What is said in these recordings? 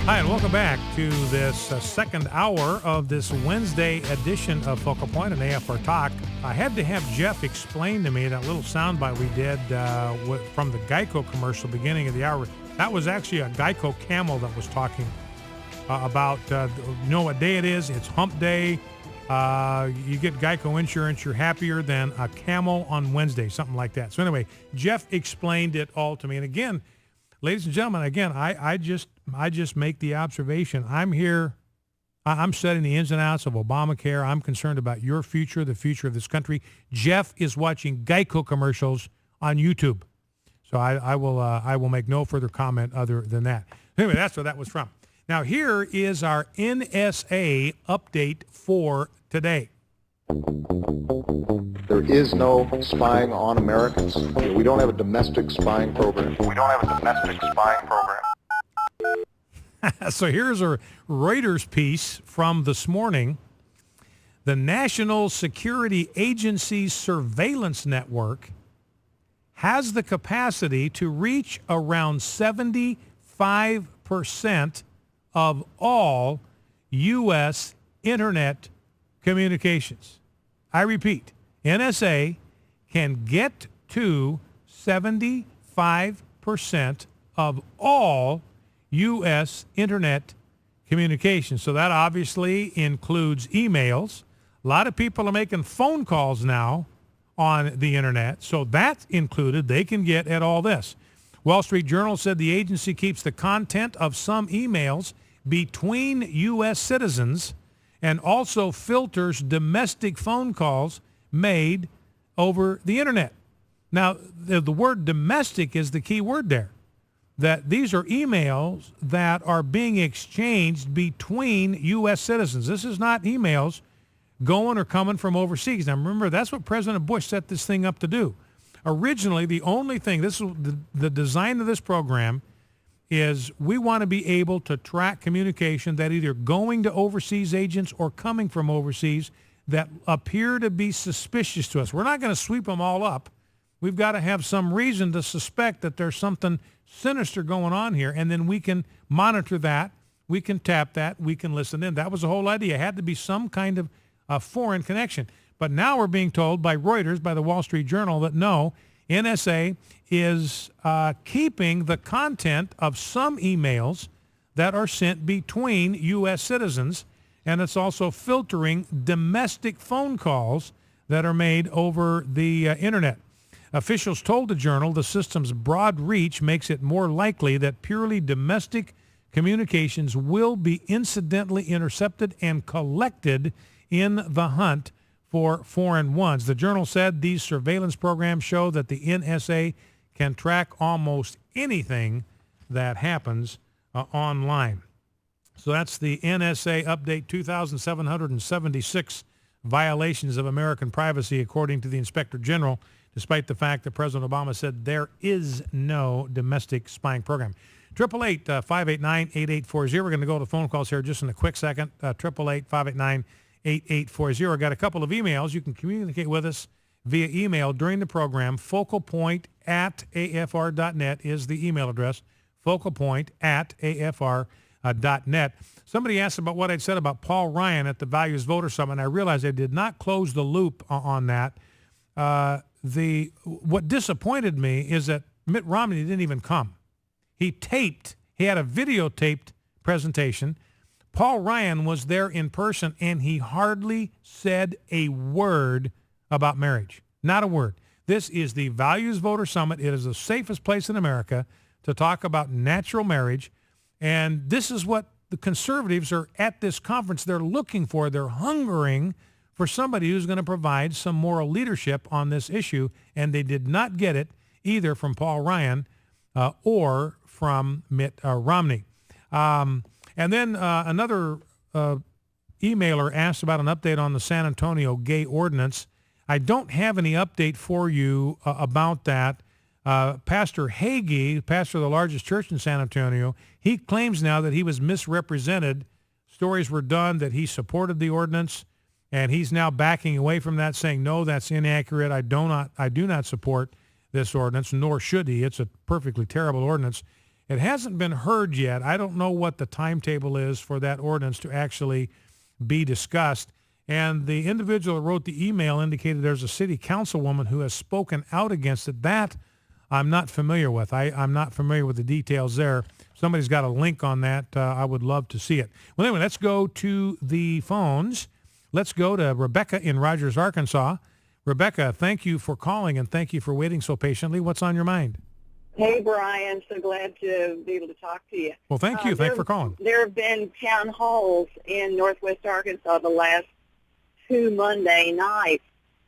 Hi, and welcome back to this second hour of this Wednesday edition of Focal Point and AFR Talk. I had to have Jeff explain to me that little soundbite we did from the Geico commercial beginning of the hour. That was actually a Geico camel that was talking about, what day it is. It's hump day. You get Geico insurance, you're happier than a camel on Wednesday, something like that. So anyway, Jeff explained it all to me. And again, ladies and gentlemen, I just make the observation. I'm here. I'm studying the ins and outs of Obamacare. I'm concerned about your future, the future of this country. Jeff is watching Geico commercials on YouTube. So I will make no further comment other than that. Anyway, that's where that was from. Now, here is our NSA update for today. There is no spying on Americans. We don't have a domestic spying program. So here's a Reuters piece from this morning. The National Security Agency's surveillance network has the capacity to reach around 75% of all U.S. internet communications. I repeat, NSA can get to 75% of all U.S. internet communications. So that obviously includes emails. A lot of people are making phone calls now on the internet. So that's included. They can get at all this. Wall Street Journal said the agency keeps the content of some emails between U.S. citizens and also filters domestic phone calls made over the internet. Now, the word domestic is the key word there. That these are emails that are being exchanged between U.S. citizens. This is not emails going or coming from overseas. Now, remember, that's what President Bush set this thing up to do. Originally, the only thing, the design of this program is we want to be able to track communication that either going to overseas agents or coming from overseas that appear to be suspicious to us. We're not going to sweep them all up. We've got to have some reason to suspect that there's something sinister going on here, and then we can monitor that, we can tap that, we can listen in. That was the whole idea. It had to be some kind of foreign connection. But now we're being told by Reuters, by the Wall Street Journal, that no, NSA is keeping the content of some emails that are sent between U.S. citizens, and it's also filtering domestic phone calls that are made over the internet. Officials told the Journal the system's broad reach makes it more likely that purely domestic communications will be incidentally intercepted and collected in the hunt for foreign ones. The Journal said these surveillance programs show that the NSA can track almost anything that happens online. So that's the NSA update, 2,776 violations of American privacy, according to the Inspector General, despite the fact that President Obama said there is no domestic spying program. 888-589-8840. We're going to go to phone calls here just in a quick second. 888-589-8840. I got a couple of emails. You can communicate with us via email during the program. Focalpoint@afr.net is the email address. Focalpoint@afr.net. Somebody asked about what I'd said about Paul Ryan at the Values Voter Summit, and I realized I did not close the loop on that. What disappointed me is that Mitt Romney didn't even come. He had a videotaped presentation. Paul Ryan was there in person, and he hardly said a word about marriage. Not a word. This is the Values Voter Summit. It is the safest place in America to talk about natural marriage, and this is what the conservatives are at this conference. They're looking for. They're hungering for somebody who's going to provide some moral leadership on this issue, and they did not get it either from Paul Ryan or from Mitt Romney. And then another emailer asked about an update on the San Antonio gay ordinance. I don't have any update for you about that. Pastor Hagee, pastor of the largest church in San Antonio, he claims now that he was misrepresented. Stories were done that he supported the ordinance, and he's now backing away from that, saying, no, that's inaccurate. I do not support this ordinance, nor should he. It's a perfectly terrible ordinance. It hasn't been heard yet. I don't know what the timetable is for that ordinance to actually be discussed. And the individual who wrote the email indicated there's a city councilwoman who has spoken out against it. That I'm not familiar with. I'm not familiar with the details there. If somebody's got a link on that, I would love to see it. Well, anyway, let's go to the phones. Let's go to Rebecca in Rogers, Arkansas. Rebecca, thank you for calling and thank you for waiting so patiently. What's on your mind? Hey, Brian. So glad to be able to talk to you. Well, thank you. Thanks for calling. There have been town halls in Northwest Arkansas the last 2 Monday nights.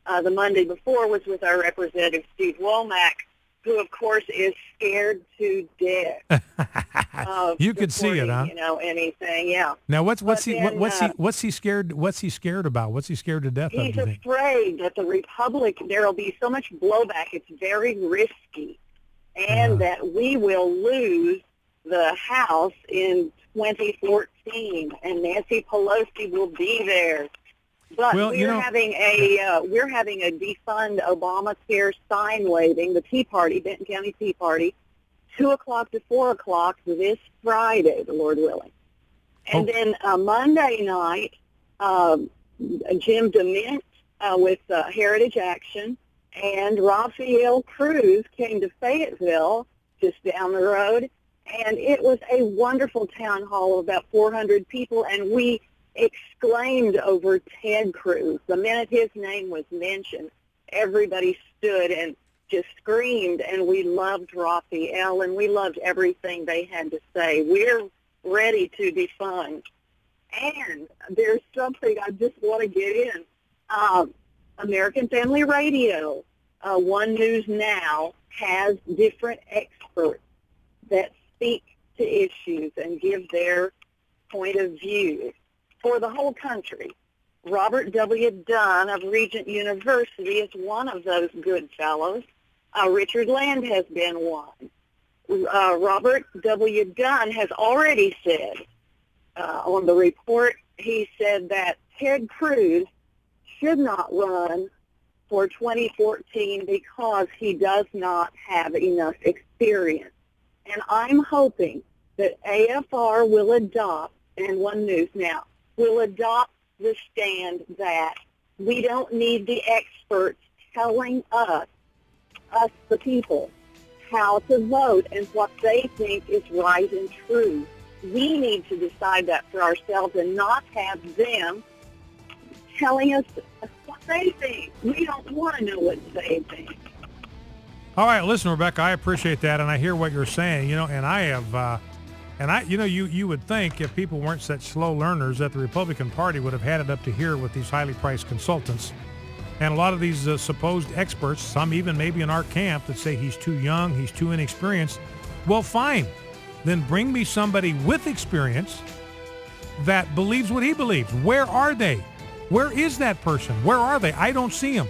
The Monday before was with our Representative Steve Womack, who, of course, is scared to death. You could see it, huh? Anything, yeah. Now, what's he scared about? What's he scared to death of? He's afraid that there will be so much blowback. It's very risky, and that we will lose the House in 2014, and Nancy Pelosi will be there. But we're having a defund Obamacare sign waving, the Tea Party, Benton County Tea Party, 2 o'clock to 4 o'clock this Friday, the Lord willing. And then Monday night, Jim DeMint with Heritage Action and Raphael Cruz came to Fayetteville, just down the road, and it was a wonderful town hall of about 400 people, and we exclaimed over Ted Cruz. The minute his name was mentioned, everybody stood and just screamed, and we loved Raphael, and we loved everything they had to say. We're ready to defund. And there's something I just want to get in. American Family Radio, One News Now, has different experts that speak to issues and give their point of view for the whole country. Robert W. Dunn of Regent University is one of those good fellows. Richard Land has been one. Robert W. Dunn has already said on the report, he said that Ted Cruz should not run for 2014 because he does not have enough experience. And I'm hoping that AFR will adopt, and One News Now, will adopt the stand that we don't need the experts telling us the people, how to vote and what they think is right and true. We need to decide that for ourselves and not have them telling us what they think. We don't want to know what they think. All right, listen, Rebecca, I appreciate that, and I hear what you're saying, and I have... you would think if people weren't such slow learners that the Republican Party would have had it up to here with these highly priced consultants. And a lot of these supposed experts, some even maybe in our camp, that say he's too young, he's too inexperienced. Well, fine. Then bring me somebody with experience that believes what he believes. Where are they? Where is that person? Where are they? I don't see them.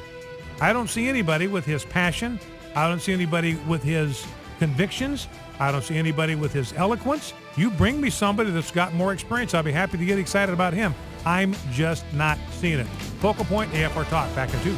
I don't see anybody with his passion. I don't see anybody with his convictions. I don't see anybody with his eloquence. You bring me somebody that's got more experience, I'll be happy to get excited about him. I'm just not seeing it. Focal Point, AFR Talk, back in 2.